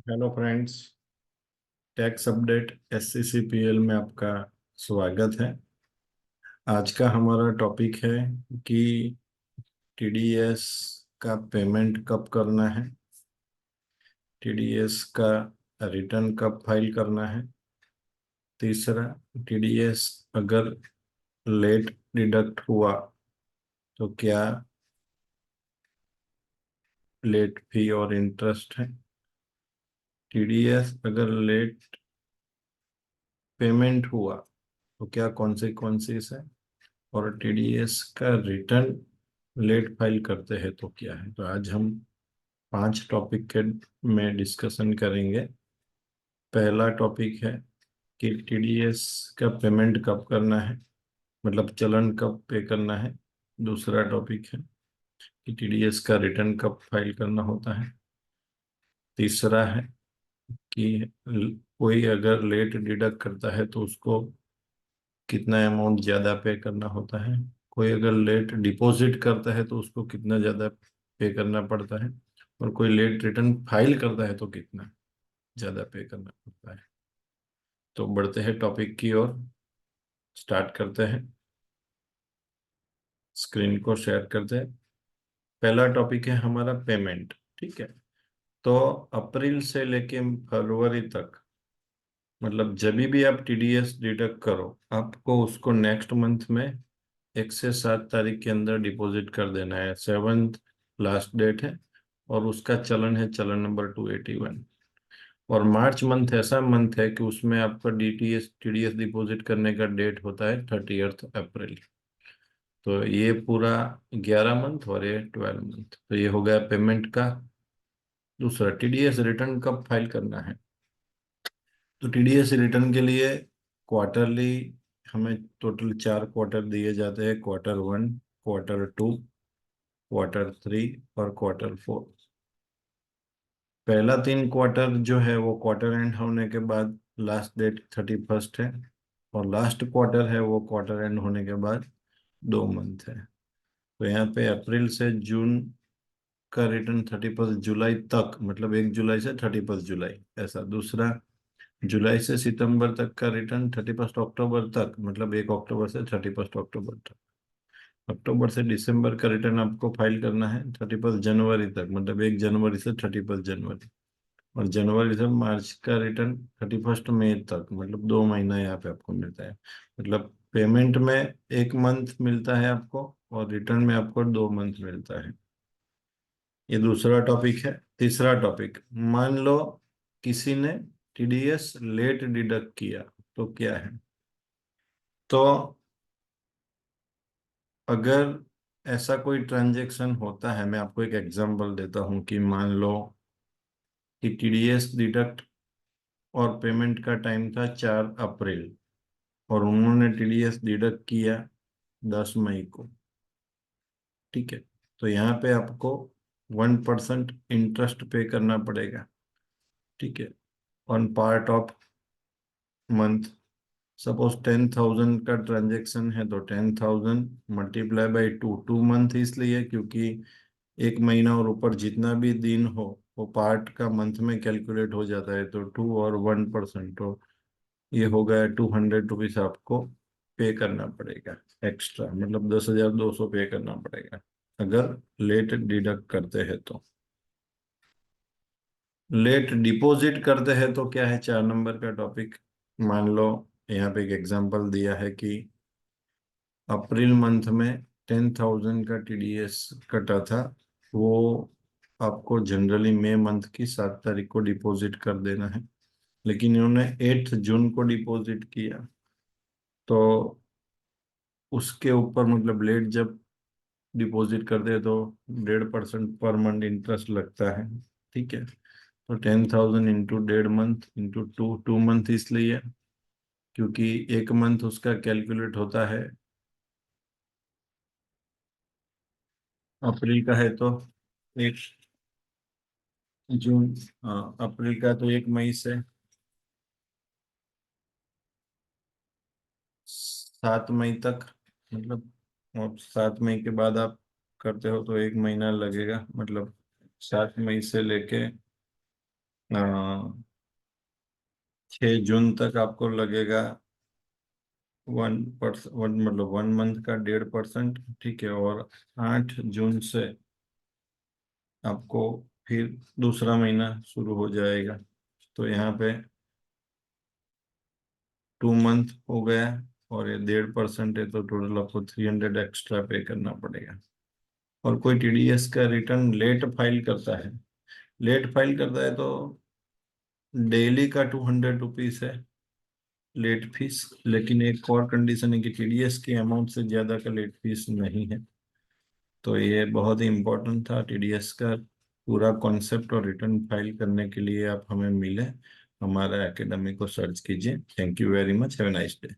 Hello friends. Tax update SCCPL में आपका स्वागत है। आज का हमारा टॉपिक है कि TDS का पेमेंट कब करना है, TDS का रिटर्न कब फाइल करना है। तीसरा, TDS अगर लेट डिडक्ट हुआ तो क्या लेट फी और इंटरेस्ट है। TDS अगर लेट पेमेंट हुआ तो क्या कॉन्सिक्वेंसेस है, और TDS का रिटर्न लेट फाइल करते हैं तो क्या है। तो आज हम 5 टॉपिक के में डिस्कशन करेंगे। पहला टॉपिक है कि TDS का पेमेंट कब करना है, मतलब चलन कब पे करना है। दूसरा टॉपिक है कि TDS का रिटर्न कब फाइल करना होता है। तीसरा है कि कोई अगर लेट डिडक्ट करता है तो उसको कितना अमाउंट ज़्यादा पे करना होता है। कोई अगर लेट डिपॉजिट करता है तो उसको कितना ज़्यादा पे करना पड़ता है। और कोई लेट रिटर्न फाइल करता है तो कितना ज़्यादा पे करना पड़ता है। तो बढ़ते हैं टॉपिक की ओर, स्टार्ट करते हैं। स्क्रीन को शेयर करते हैं। पहला टॉपिक है हमारा पेमेंट। ठीक है। तो अप्रैल से लेके फरवरी तक, मतलब जब भी आप TDS डिडक्ट करो, आपको उसको नेक्स्ट मंथ में 1 से 7 तारीख के अंदर डिपॉजिट कर देना है। 7th लास्ट डेट है और उसका चलन है चलन नंबर 281। और मार्च मंथ ऐसा मंथ है कि उसमें आपका TDS डिपॉजिट करने का डेट होता है 30th अप्रैल। तो ये पूरा 11 मंथ और ये 12 मंथ। तो ये हो गया पेमेंट का। दूसरा, TDS रिटर्न कब फाइल करना है। तो TDS रिटर्न के लिए क्वार्टरली हमें टोटल 4 क्वार्टर दिए जाते हैं। Q1, Q2, Q3 और Q4। पहला 3 क्वार्टर जो है वो क्वार्टर एंड होने के बाद लास्ट डेट 31st है, और लास्ट क्वार्टर है वो क्वार्टर एंड होने के बाद 2 मंथ है। तो यहाँ पे अप्रैल से जून का रिटर्न 31 जुलाई तक, मतलब 1 जुलाई से 31 जुलाई ऐसा। दूसरा, जुलाई से सितंबर तक का रिटर्न 31 अक्टूबर तक, मतलब 1 अक्टूबर से 31 अक्टूबर तक। अक्टूबर से दिसंबर का रिटर्न आपको फाइल करना है 31 जनवरी तक, मतलब 1 जनवरी से 31 जनवरी। और जनवरी से मार्च का रिटर्न 31 मई तक, मतलब 2 महीना यहाँ पे आपको मिलता है। मतलब पेमेंट में 1 मंथ मिलता है आपको, और रिटर्न में आपको 2 मंथ मिलता है। ये दूसरा टॉपिक है। तीसरा टॉपिक, मान लो किसी ने TDS लेट डिडक्ट किया तो क्या है। तो अगर ऐसा कोई ट्रांजैक्शन होता है, मैं आपको एक एग्जांपल देता हूं कि मान लो कि TDS डिडक्ट और पेमेंट का टाइम था 4 अप्रैल, और उन्होंने TDS डिडक्ट किया 10 मई को। ठीक है। तो यहाँ पे आपको 1% इंटरेस्ट पे करना पड़ेगा। ठीक है। On part of month. Suppose 10,000 का ट्रांजेक्शन है तो 10,000 मल्टीप्लाई बाई 2 मंथ, इसलिए क्योंकि 1 महीना और ऊपर जितना भी दिन हो वो पार्ट का मंथ में कैलकुलेट हो जाता है। तो 2 और 1%, तो ये हो गया 200 रुपीज आपको पे करना पड़ेगा एक्स्ट्रा, मतलब 10,200 पे करना पड़ेगा अगर लेट डिडक्ट करते हैं तो। लेट डिपॉजिट करते हैं तो क्या है, 4 नंबर का टॉपिक। मान लो यहाँ पे एक एग्जांपल दिया है कि अप्रैल मंथ में 10,000 का TDS कटा था, वो आपको जनरली मई मंथ की 7 तारीख को डिपॉजिट कर देना है। लेकिन इन्होंने 8 जून को डिपॉजिट किया, तो उसके ऊपर मतलब लेट जब डिपॉजिट करते हैं तो 1.5% पर मंथ इंटरेस्ट लगता है। ठीक है। तो 10,000 इंटू 1.5 मंथ इंटू 2 मंथ, इसलिए क्योंकि 1 मंथ उसका कैलकुलेट होता है अप्रैल का है तो 1 जून, हाँ अप्रैल का तो 1 मई से 7 मई तक, मतलब और 7 मई के बाद आप करते हो तो 1 महीना लगेगा, मतलब 7 मई से लेके 6 जून तक आपको लगेगा 1%, मतलब 1 मंथ का 1.5%, ठीक है। और 8 जून से आपको फिर दूसरा महीना शुरू हो जाएगा। तो यहाँ पे 2 मंथ हो गया, और ये 1.5% है, तो टोटल आपको 300 एक्स्ट्रा पे करना पड़ेगा। और कोई टीडीएस का रिटर्न लेट फाइल करता है, लेट फाइल करता है तो डेली का 200 रुपीज है लेट फीस। लेकिन एक और कंडीशन है कि टीडीएस के अमाउंट से ज्यादा का लेट फीस नहीं है। तो ये बहुत ही इम्पोर्टेंट था टीडीएस का पूरा कॉन्सेप्ट। और रिटर्न फाइल करने के लिए आप हमें मिले, हमारा एकेडमी को सर्च कीजिए। Thank you very much, have a nice day.